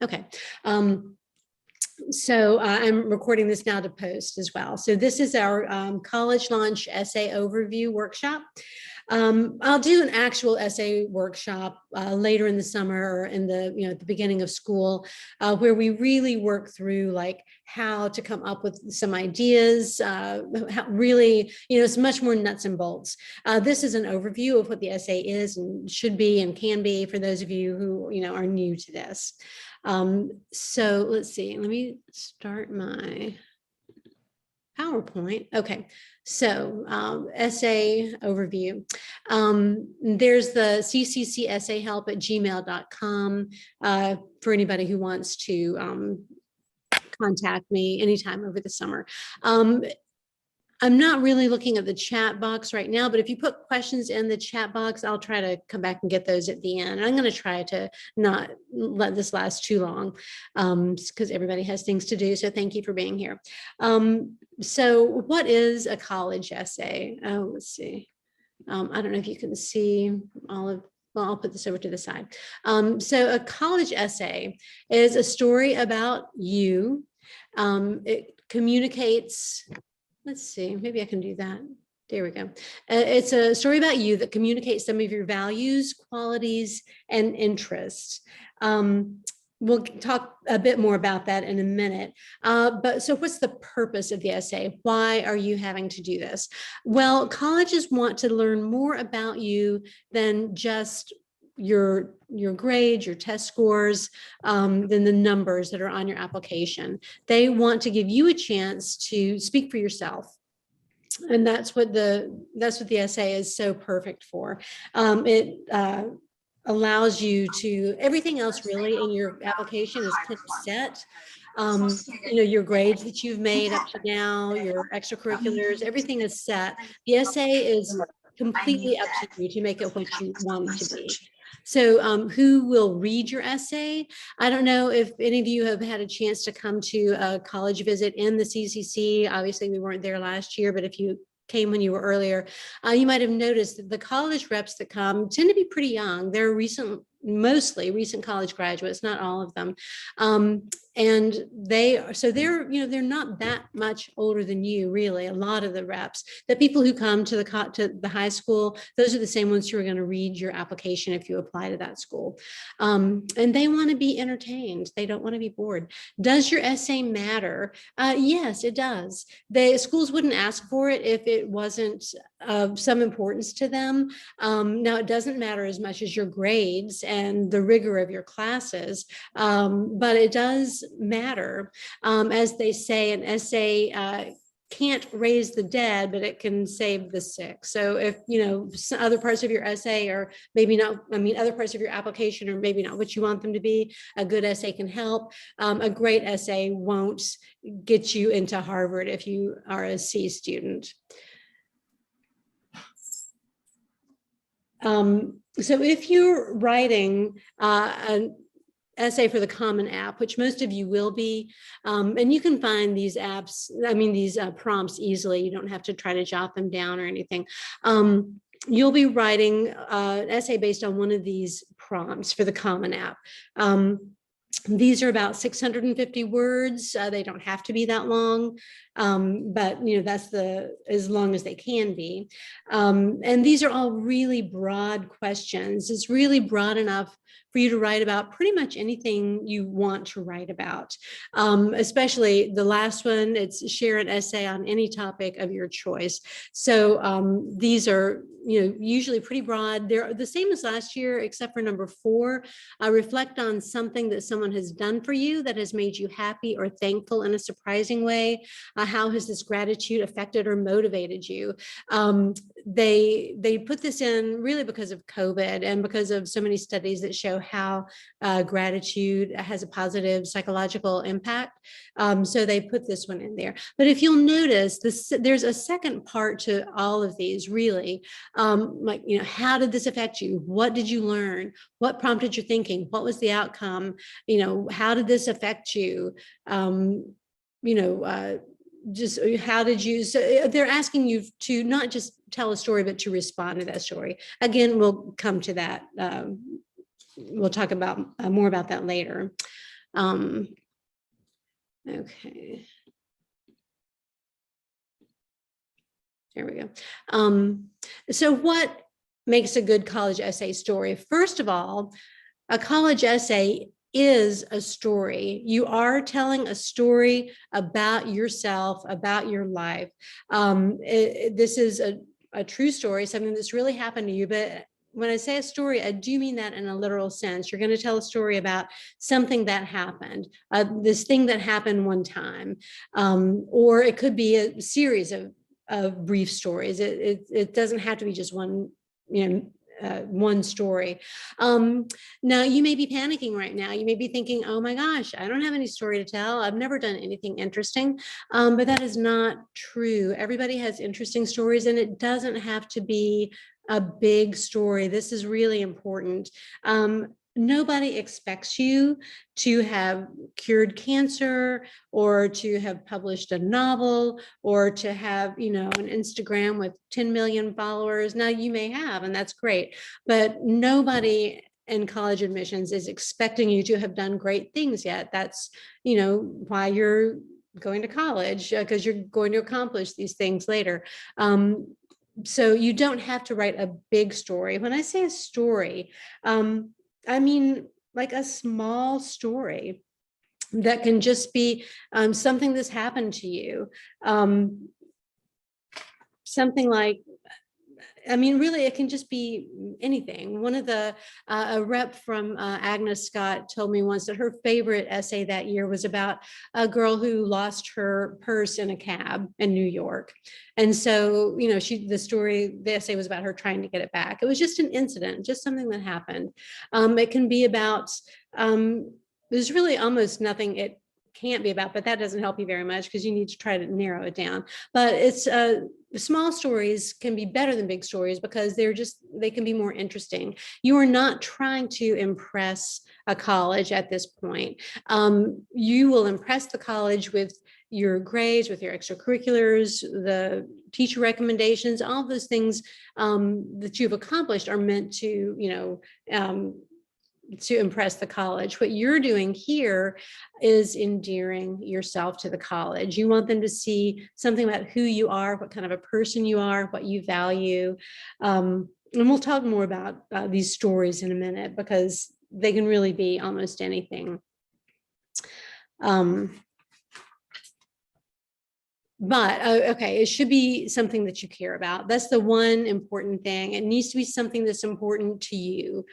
Okay. So I'm recording this now to post as well. So this is our college launch essay overview workshop. I'll do an actual essay workshop later in the summer or in the, at the beginning of school, where we really work through like how to come up with some ideas, how really, it's much more nuts and bolts. This is an overview of what the essay is and should be and can be for those of you who, are new to this. So let's see, let me start my PowerPoint. Okay, so essay overview. There's the cccessayhelp@gmail.com for anybody who wants to contact me anytime over the summer. I'm not really looking at the chat box right now, but if you put questions in the chat box, I'll try to come back and get those at the end. And I'm going to try to not let this last too long because everybody has things to do. So thank you for being here. So what is a college essay? Oh, let's see. I don't know if you can see all of, well, I'll put this over to the side. So a college essay is a story about you. It communicates. Let's see, maybe I can do that. There we go. It's a story about you that communicates some of your values, qualities, and interests. We'll talk a bit more about that in a minute. But so what's the purpose of the essay? Why are you having to do this? Well, colleges want to learn more about you than just your grades, your test scores, than the numbers that are on your application. They want to give you a chance to speak for yourself. And that's what the essay is so perfect for. It allows you to, everything else really in your application is kind of set. Your grades that you've made up to now, your extracurriculars, everything is set. The essay is completely up to you to make it what you want it to be. So who will read your essay? I don't know if any of you have had a chance to come to a college visit in the CCC. Obviously, we weren't there last year, but if you came when you were earlier, you might have noticed that the college reps that come tend to be pretty young. They're mostly recent college graduates, not all of them. And they're not that much older than you, really. A lot of the reps, the people who come to the high school, those are the same ones who are going to read your application if you apply to that school. And they want to be entertained. They don't want to be bored. Does your essay matter? Yes, it does. Schools wouldn't ask for it if it wasn't of some importance to them. Now, it doesn't matter as much as your grades and the rigor of your classes, but it does matter. As they say, an essay can't raise the dead, but it can save the sick. So if, other parts of your essay are maybe not, other parts of your application are maybe not what you want them to be, a good essay can help. A great essay won't get you into Harvard if you are a C student. So if you're writing an essay for the Common App, which most of you will be, and you can find these apps, these prompts easily. You don't have to try to jot them down or anything. You'll be writing an essay based on one of these prompts for the Common App. These are about 650 words. They don't have to be that long, but that's as long as they can be. And these are all really broad questions. It's really broad enough for you to write about pretty much anything you want to write about. Especially the last one, it's share an essay on any topic of your choice. So these are usually pretty broad. They're the same as last year, except for number 4. Reflect on something that someone has done for you that has made you happy or thankful in a surprising way. How has this gratitude affected or motivated you? They put this in really because of COVID and because of so many studies that show how gratitude has a positive psychological impact. So they put this one in there. But if you'll notice, there's a second part to all of these, really. How did this affect you? What did you learn? What prompted your thinking? What was the outcome? How did this affect you? Just how did you, so they're asking you to not just tell a story, but to respond to that story. Again, we'll come to that. We'll talk about more about that later. Okay. There we go. So what makes a good college essay story? First of all, a college essay is a story. You are telling a story about yourself, about your life. This is a true story, something that's really happened to you. But when I say a story, I do mean that in a literal sense. You're going to tell a story about something that happened, this thing that happened one time, or it could be a series of brief stories. It doesn't have to be just one, one story. Now you may be panicking right now. You may be thinking, oh my gosh, I don't have any story to tell. I've never done anything interesting. But that is not true. Everybody has interesting stories, and it doesn't have to be a big story. This is really important. Nobody expects you to have cured cancer or to have published a novel or to have, an Instagram with 10 million followers. Now you may have, and that's great, but nobody in college admissions is expecting you to have done great things yet. That's, why you're going to college, because you're going to accomplish these things later. So you don't have to write a big story. When I say a story, I mean like a small story that can just be something that's happened to you. Something like, really, it can just be anything. One of the, a rep from Agnes Scott told me once that her favorite essay that year was about a girl who lost her purse in a cab in New York. And so, the essay was about her trying to get it back. It was just an incident, just something that happened. It can be about, there's really almost nothing it can't be about, but that doesn't help you very much because you need to try to narrow it down. But it's small stories can be better than big stories because they can be more interesting. You are not trying to impress a college at this point. You will impress the college with your grades, with your extracurriculars, the teacher recommendations, all of those things that you've accomplished are meant to, to impress the college. What you're doing here is endearing yourself to the college. You want them to see something about who you are, what kind of a person you are, what you value. And we'll talk more about these stories in a minute because they can really be almost anything. But okay, it should be something that you care about. That's the one important thing. It needs to be something that's important to you.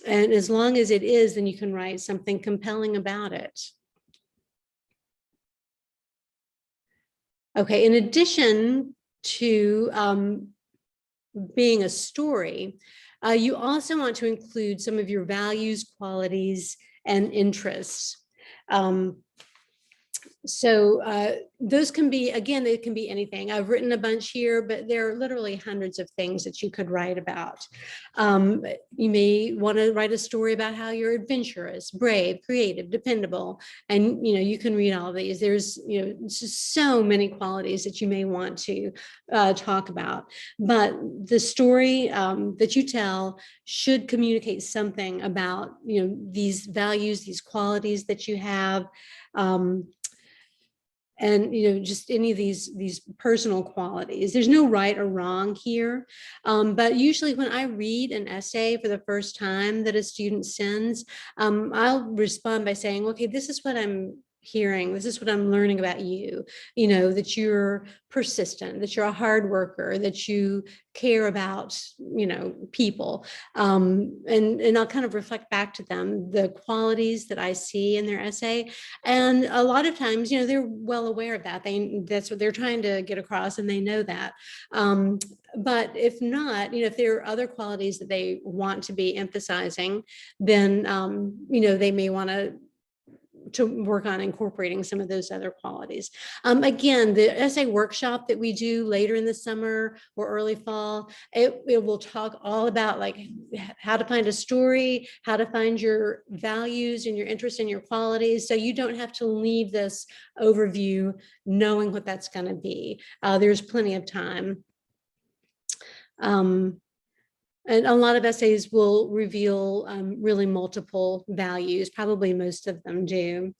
And as long as it is, then you can write something compelling about it. Okay, in addition to being a story, you also want to include some of your values, qualities, and interests. So those can be, again, they can be anything. I've written a bunch here, but there are literally hundreds of things that you could write about. You may want to write a story about how you're adventurous, brave, creative, dependable, and you can read all of these. There's just so many qualities that you may want to talk about. But the story that you tell should communicate something about these values, these qualities that you have. And just any of these personal qualities. There's no right or wrong here, but usually when I read an essay for the first time that a student sends, I'll respond by saying, okay, this is what I'm hearing, this is what I'm learning about you, that you're persistent, that you're a hard worker, that you care about people, and I'll kind of reflect back to them the qualities that I see in their essay. And a lot of times they're well aware of that. That's what they're trying to get across, and they know that. But if not, if there are other qualities that they want to be emphasizing, then they may want to work on incorporating some of those other qualities. Again, the essay workshop that we do later in the summer or early fall, it will talk all about like how to find a story, how to find your values and your interests and your qualities. So you don't have to leave this overview knowing what that's going to be. There's plenty of time. And a lot of essays will reveal really multiple values. Probably most of them do.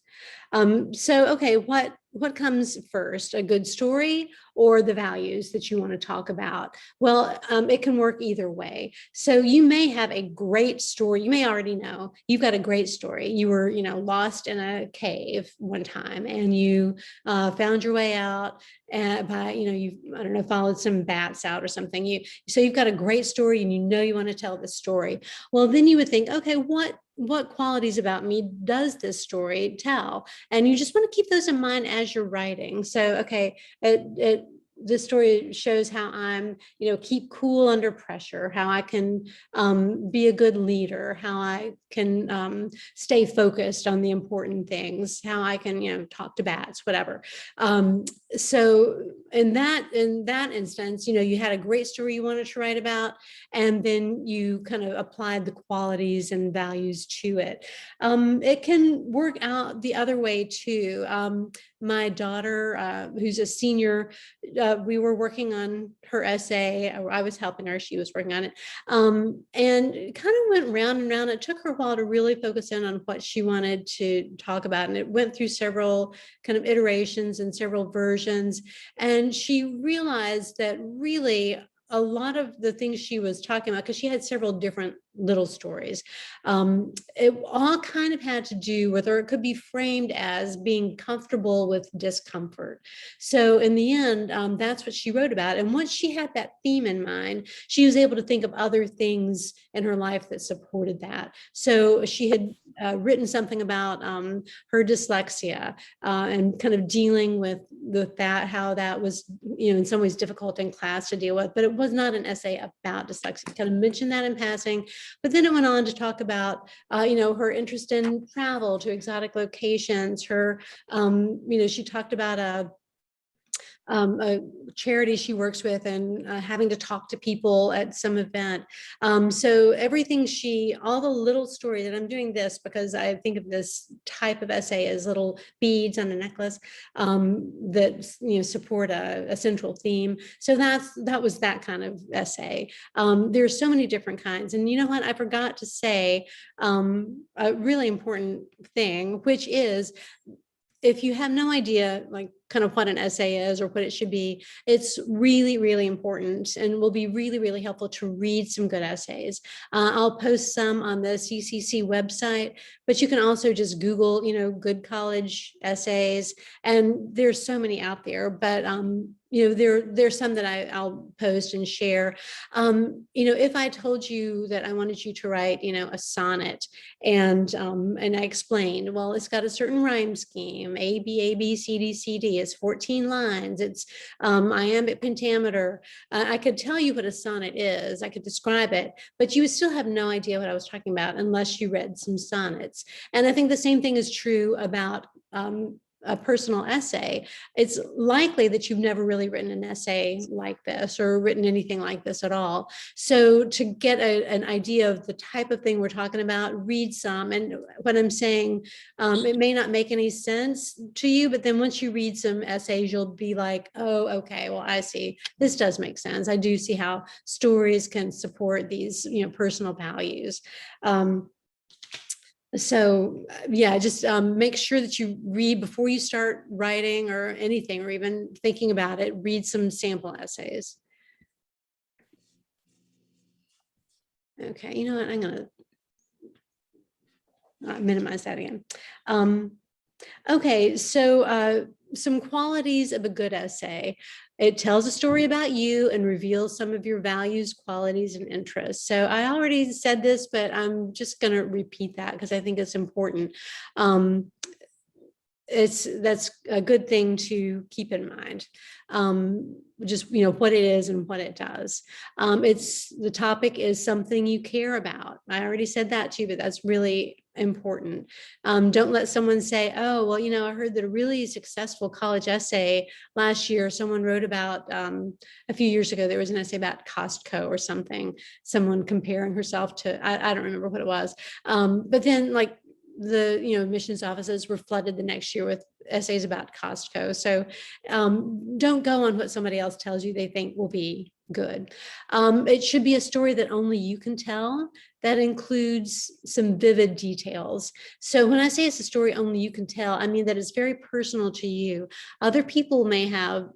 So, okay, what comes first, a good story or the values that you want to talk about? Well, it can work either way. So you may have a great story. You may already know you've got a great story. You were, lost in a cave one time, and you found your way out by, I don't know, followed some bats out or something. So you've got a great story, and you want to tell the story. Well, then you would think, okay, what qualities about me does this story tell? And you just want to keep those in mind as you're writing. So, okay, this story shows how I'm, keep cool under pressure, how I can be a good leader, how I can stay focused on the important things, how I can, talk to bats, whatever. So in that instance, you had a great story you wanted to write about, and then you kind of applied the qualities and values to it. It can work out the other way too. My daughter, who's a senior, we were working on her essay. I was helping her, she was working on it. And it kind of went round and round. It took her a while to really focus in on what she wanted to talk about. And it went through several kind of iterations and several versions. And she realized that really a lot of the things she was talking about, because she had several different little stories, it all kind of had to do with, or it could be framed as being comfortable with discomfort. So in the end, that's what she wrote about. And once she had that theme in mind, she was able to think of other things in her life that supported that. So she had written something about her dyslexia and kind of dealing with that, how that was, in some ways difficult in class to deal with, but it was not an essay about dyslexia. Kind of mentioned that in passing, but then it went on to talk about, her interest in travel to exotic locations. Her, she talked about a charity she works with, and having to talk to people at some event. So everything all the little stories, and I'm doing this because I think of this type of essay as little beads on a necklace that support a central theme. So that was that kind of essay. There's so many different kinds, and you know what? I forgot to say a really important thing, which is, if you have no idea, like kind of what an essay is or what it should be, it's really, really important and will be really, really helpful to read some good essays. I'll post some on the CCC website, but you can also just Google, good college essays, and there's so many out there, but there's some that I'll post and share. If I told you that I wanted you to write, a sonnet, and I explained, well, it's got a certain rhyme scheme, A, B, A, B, C, D, C, D. It's 14 lines. It's iambic pentameter. I could tell you what a sonnet is. I could describe it, but you would still have no idea what I was talking about unless you read some sonnets. And I think the same thing is true about a personal essay. It's likely that you've never really written an essay like this or written anything like this at all. So to get an idea of the type of thing we're talking about, read some. And what I'm saying, it may not make any sense to you, but then once you read some essays, you'll be like, oh, okay, well, I see. This does make sense. I do see how stories can support these, personal values. So yeah, just make sure that you read before you start writing or anything, or even thinking about it, read some sample essays. Okay, you know what, I'm gonna minimize that again. Okay, so some qualities of a good essay. It tells a story about you and reveals some of your values, qualities, and interests. So I already said this, but I'm just going to repeat that because I think it's important. That's a good thing to keep in mind. Just what it is and what it does. The topic is something you care about. I already said that too, but that's really important. Don't let someone say, oh, well, I heard that a really successful college essay last year, someone wrote about a few years ago, there was an essay about Costco or something, someone comparing herself to, I don't remember what it was. But then the admissions offices were flooded the next year with essays about Costco. So don't go on what somebody else tells you they think will be Good. It should be a story that only you can tell, that includes some vivid details. So when I say it's a story only you can tell, I mean that it's very personal to you. Other people may have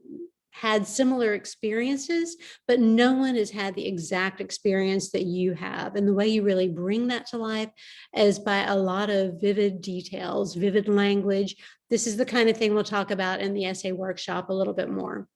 had similar experiences, but no one has had the exact experience that you have. And the way you really bring that to life is by a lot of vivid details, vivid language. This is the kind of thing we'll talk about in the essay workshop a little bit more.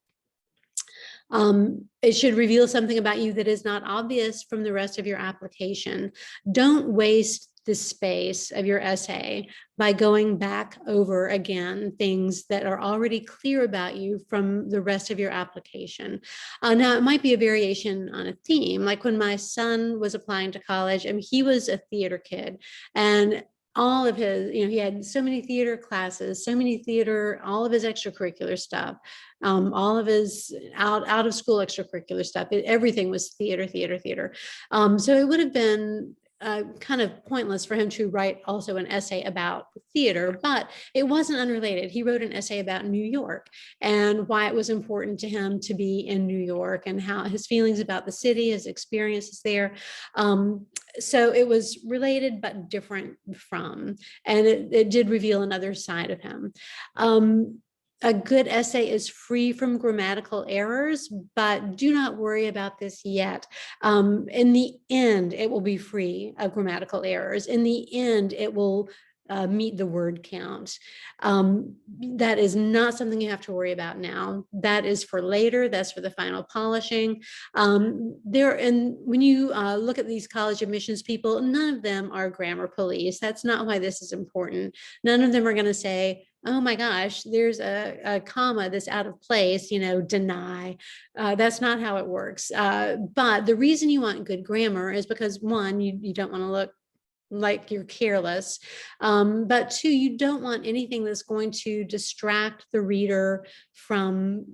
It should reveal something about you that is not obvious from the rest of your application. Don't waste the space of your essay by going back over again things that are already clear about you from the rest of your application. Now, it might be a variation on a theme, like when my son was applying to college, and he was a theater kid, and all of his, he had so many theater classes, so many theater, all of his extracurricular stuff, all of his out of school extracurricular stuff. Everything was theater, theater, theater. So it would have been kind of pointless for him to write also an essay about theater, but it wasn't unrelated. He wrote an essay about New York and why it was important to him to be in New York and how his feelings about the city, his experiences there. So it was related but different from, and it did reveal another side of him. A good essay is free from grammatical errors, but do not worry about this yet. In the end, it will be free of grammatical errors. In the end, it will meet the word count. That is not something you have to worry about now. That is for later. That's for the final polishing. And when you look at these college admissions people, none of them are grammar police. That's not why this is important. None of them are going to say, oh my gosh, there's a comma that's out of place, deny. That's not how it works. But the reason you want good grammar is because, one, you don't want to look like you're careless. But two, you don't want anything that's going to distract the reader from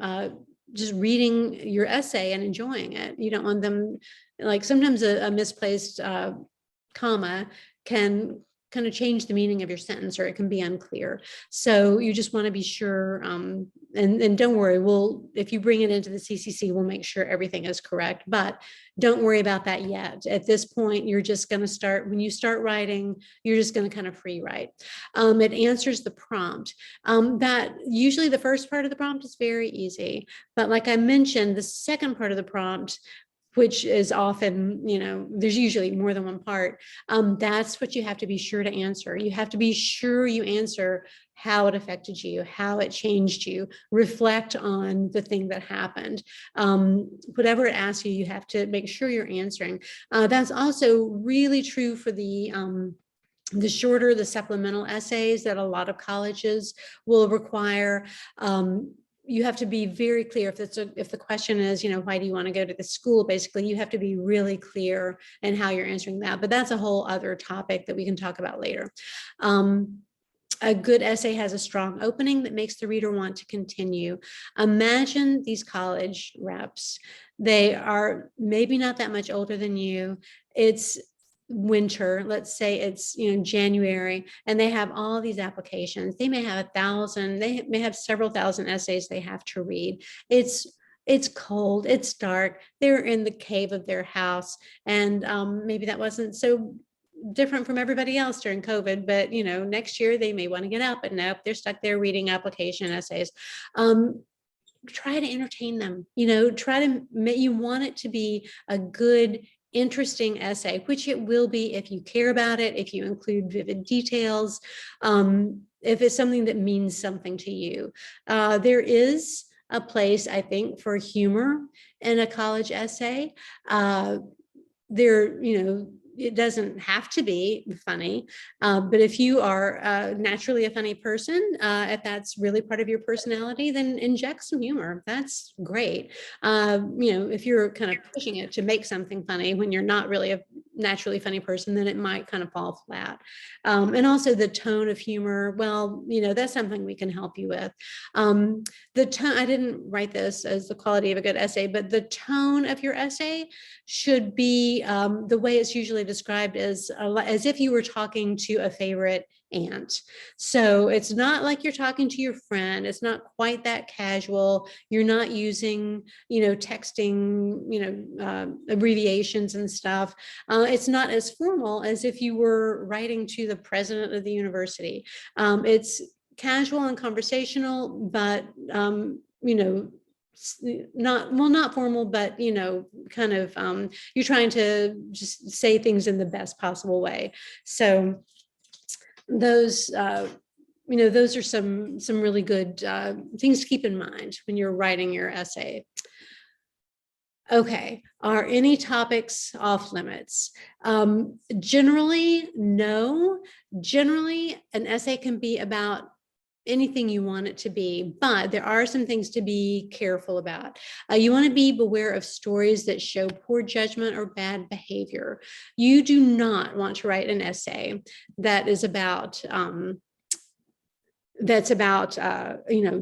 just reading your essay and enjoying it. You don't want them, like sometimes a misplaced comma can kind of change the meaning of your sentence, or it can be unclear. So you just want to be sure, and don't worry, if you bring it into the CCC, we'll make sure everything is correct, but don't worry about that yet. At this point, you're just going to start, when you start writing, you're just going to kind of free write. It answers the prompt. That usually the first part of the prompt is very easy, but like I mentioned, the second part of the prompt, which is often, there's usually more than one part. That's what you have to be sure to answer. You have to be sure you answer how it affected you, how it changed you, reflect on the thing that happened. Whatever it asks you, you have to make sure you're answering. That's also really true for the shorter, the supplemental essays that a lot of colleges will require. You have to be very clear if the question is, why do you want to go to the school? Basically, you have to be really clear in how you're answering that. But that's a whole other topic that we can talk about later. A good essay has a strong opening that makes the reader want to continue. Imagine these college reps. They are maybe not that much older than you. It's winter, let's say it's January, and they have all these applications. They may have 1,000, they may have several thousand essays they have to read. It's cold, it's dark, they're in the cave of their house, and maybe that wasn't so different from everybody else during COVID, but next year they may want to get out, but nope, they're stuck there reading application essays. Try to entertain them, you want it to be a good, interesting essay, which it will be if you care about it, if you include vivid details, if it's something that means something to you. There is a place, I think, for humor in a college essay. It doesn't have to be funny, but if you are naturally a funny person, if that's really part of your personality, then inject some humor. That's great. If you're kind of pushing it to make something funny when you're not really naturally funny person, then it might kind of fall flat. And also the tone of humor, well, that's something we can help you with. The tone, I didn't write this as the quality of a good essay, but the tone of your essay should be the way it's usually described as if you were talking to a favorite aunt. So it's not like you're talking to your friend. It's not quite that casual. You're not using, texting, abbreviations and stuff. It's not as formal as if you were writing to the president of the university. It's casual and conversational, but, not formal, but, kind of, you're trying to just say things in the best possible way. So those, those are some really good things to keep in mind when you're writing your essay. Okay, are any topics off limits? Generally, no. Generally, an essay can be about anything you want it to be, but there are some things to be careful about. You want to be beware of stories that show poor judgment or bad behavior. You do not want to write an essay that is about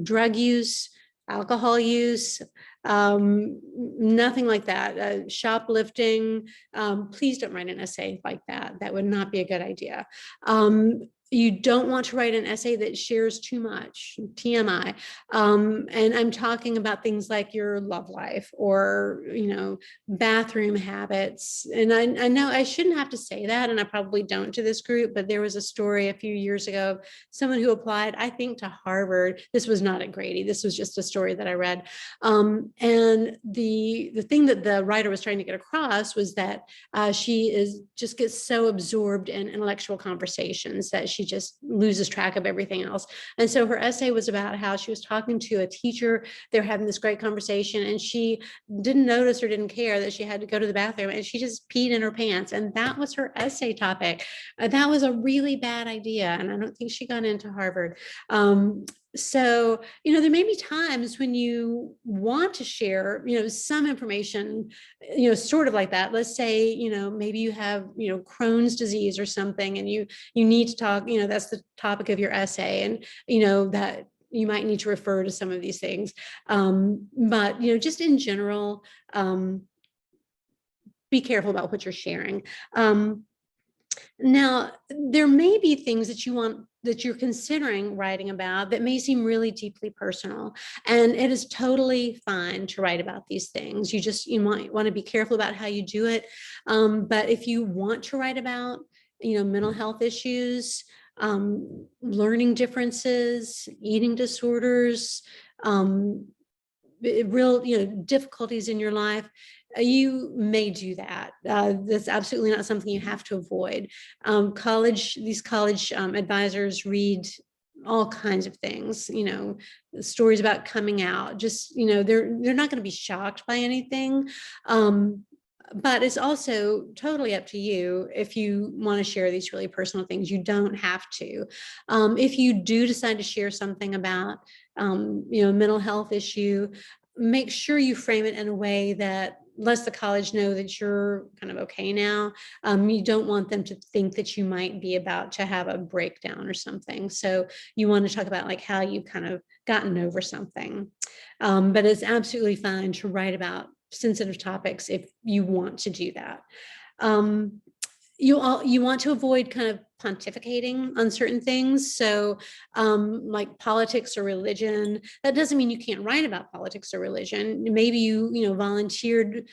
drug use, alcohol use, nothing like that. Shoplifting. Please don't write an essay like that. That would not be a good idea. You don't want to write an essay that shares too much, TMI. And I'm talking about things like your love life or, bathroom habits. And I know I shouldn't have to say that, and I probably don't to this group, but there was a story a few years ago, someone who applied, I think, to Harvard. This was not at Grady. This was just a story that I read. And the thing that the writer was trying to get across was that she just gets so absorbed in intellectual conversations that she just loses track of everything else. And so her essay was about how she was talking to a teacher. They're having this great conversation, and she didn't notice or didn't care that she had to go to the bathroom, and she just peed in her pants. And that was her essay topic. That was a really bad idea. And I don't think she got into Harvard. So, there may be times when you want to share, some information, sort of like that. Let's say, maybe you have, Crohn's disease or something, and you need to talk, that's the topic of your essay, and, that you might need to refer to some of these things. But, just in general, be careful about what you're sharing. Now, there may be things that you're considering writing about that may seem really deeply personal, and it is totally fine to write about these things. You might want to be careful about how you do it. But if you want to write about, mental health issues, learning differences, eating disorders, real, difficulties in your life, you may do that. That's absolutely not something you have to avoid. These college advisors read all kinds of things, stories about coming out. Just, they're not going to be shocked by anything. But it's also totally up to you if you want to share these really personal things. You don't have to. If you do decide to share something about, mental health issue, make sure you frame it in a way that lets the college know that you're kind of okay now. You don't want them to think that you might be about to have a breakdown or something. So you want to talk about like how you've kind of gotten over something. But it's absolutely fine to write about sensitive topics if you want to do that. You want to avoid kind of pontificating on certain things. So like politics or religion, that doesn't mean you can't write about politics or religion. Maybe you volunteered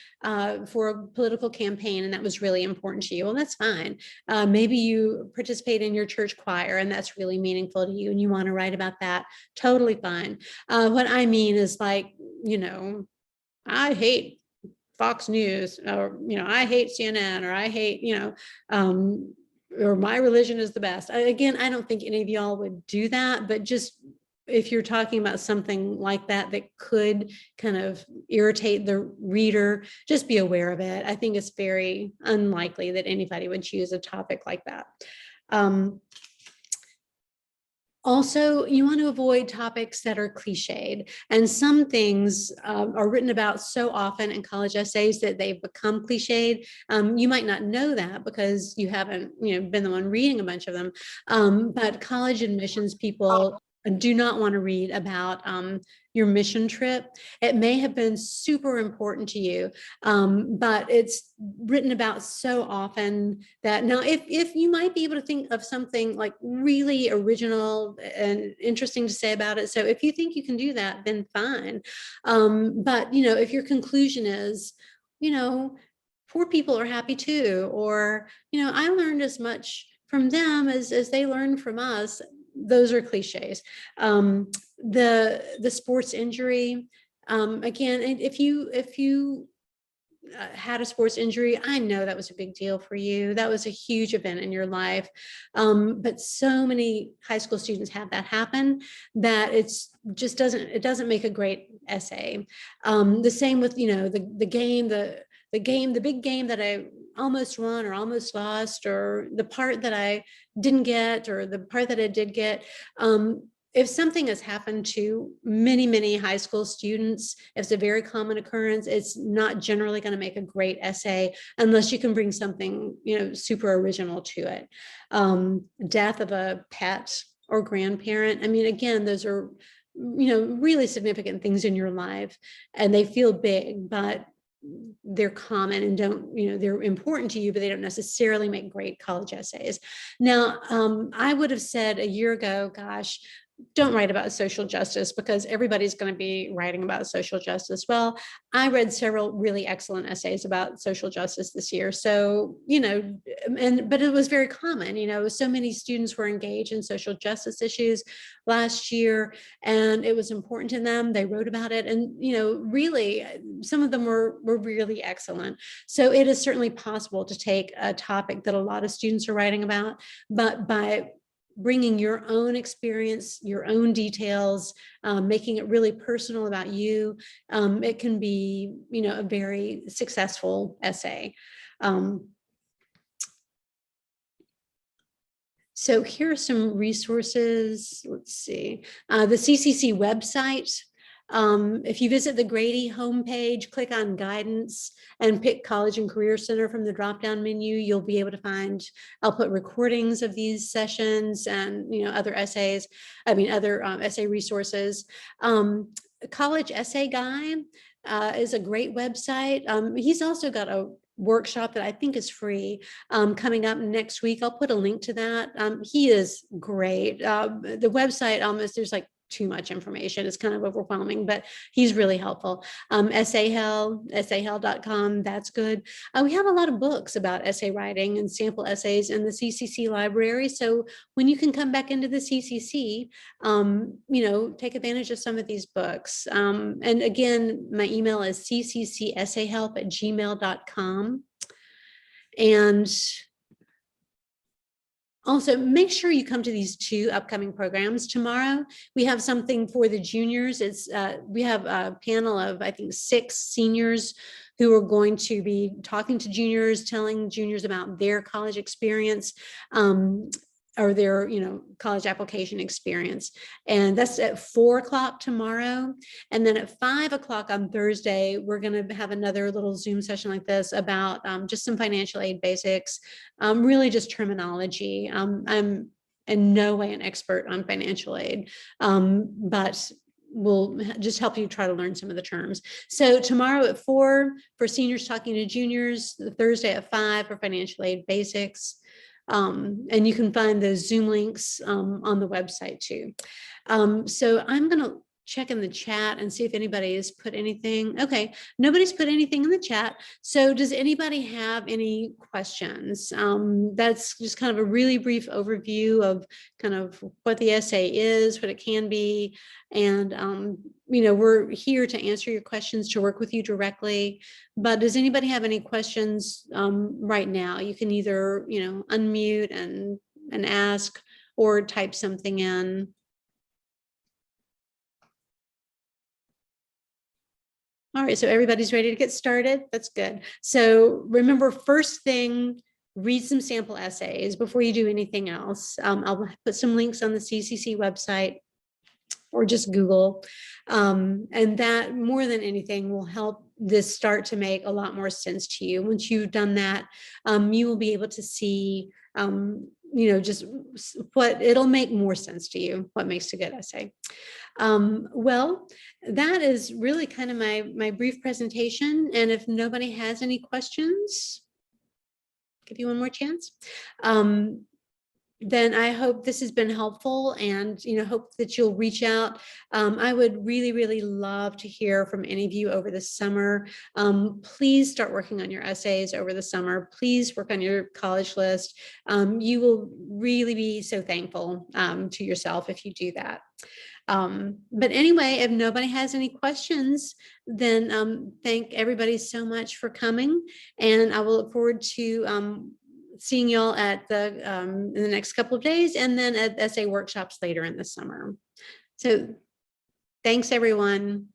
for a political campaign and that was really important to you. Well, that's fine. Maybe you participate in your church choir and that's really meaningful to you and you want to write about that. Totally fine. What I mean is like, I hate Fox News, or, I hate CNN, or I hate, or my religion is the best. Again, I don't think any of y'all would do that, but just if you're talking about something like that could kind of irritate the reader, just be aware of it. I think it's very unlikely that anybody would choose a topic like that. Also, you want to avoid topics that are cliched. And some things are written about so often in college essays that they've become cliched. You might not know that because you haven't, been the one reading a bunch of them. But college admissions people do not want to read about your mission trip. It may have been super important to you, but it's written about so often that now if you might be able to think of something like really original and interesting to say about it. So if you think you can do that, then fine. But if your conclusion is, poor people are happy too, or, I learned as much from them as they learned from us, those are cliches. The sports injury, again, if you had a sports injury, I know that was a big deal for you. That was a huge event in your life. But so many high school students have that happen that it doesn't make a great essay. The same with, the big game that I almost won or almost lost, or the part that I didn't get, or the part that I did get. If something has happened to many, many high school students, it's a very common occurrence. It's not generally going to make a great essay unless you can bring something, super original to it. Death of a pet or grandparent. I mean, again, those are, really significant things in your life, and they feel big, but they're common and they're important to you, but they don't necessarily make great college essays. Now, I would have said a year ago, gosh, don't write about social justice because everybody's going to be writing about social justice. Well, I read several really excellent essays about social justice this year. So, but it was very common, so many students were engaged in social justice issues last year, and it was important to them. They wrote about it, and, really some of them were really excellent. So it is certainly possible to take a topic that a lot of students are writing about, but by bringing your own experience, your own details, making it really personal about you, it can be, a very successful essay. So here are some resources. Let's see, the CCC website. If you visit the Grady homepage, click on guidance and pick College and Career Center from the drop-down menu, you'll be able to find, I'll put recordings of these sessions and, other essays, other essay resources. College Essay Guy is a great website. He's also got a workshop that I think is free coming up next week. I'll put a link to that. He is great. The website, there's like too much information. It's kind of overwhelming, but he's really helpful. essayhell.com, that's good. We have a lot of books about essay writing and sample essays in the CCC library. So when you can come back into the CCC, take advantage of some of these books. And again, my email is cccessayhelp@gmail.com. And also, make sure you come to these 2 upcoming programs. Tomorrow, we have something for the juniors. We have a panel of, I think, 6 seniors who are going to be talking to juniors, telling juniors about their college experience, or their, college application experience. And that's at 4 o'clock tomorrow. And then at 5 o'clock on Thursday, we're going to have another little Zoom session like this about just some financial aid basics, really just terminology. I'm in no way an expert on financial aid, but we'll just help you try to learn some of the terms. So tomorrow at 4 for seniors talking to juniors, Thursday at 5 for financial aid basics. And you can find those Zoom links on the website too. So I'm going to check in the chat and see if anybody has put anything. Okay, nobody's put anything in the chat. So does anybody have any questions? That's just kind of a really brief overview of kind of what the essay is, what it can be. And, we're here to answer your questions, to work with you directly. But does anybody have any questions right now? You can either, unmute and ask, or type something in. All right, so everybody's ready to get started. That's good. So remember, first thing read some sample essays before you do anything else. I'll put some links on the CCC website or just Google. And that more than anything will help this start to make a lot more sense to you. Once you've done that, you will be able to see, just what it'll make more sense to you, what makes a good essay. Well, that is really kind of my brief presentation. And if nobody has any questions, give you one more chance. Then I hope this has been helpful, and hope that you'll reach out. I would really, really love to hear from any of you over the summer. Please start working on your essays over the summer. Please work on your college list. You will really be so thankful to yourself if you do that. But anyway, if nobody has any questions, then thank everybody so much for coming, and I will look forward to seeing y'all at in the next couple of days, and then at essay workshops later in the summer. So thanks, everyone.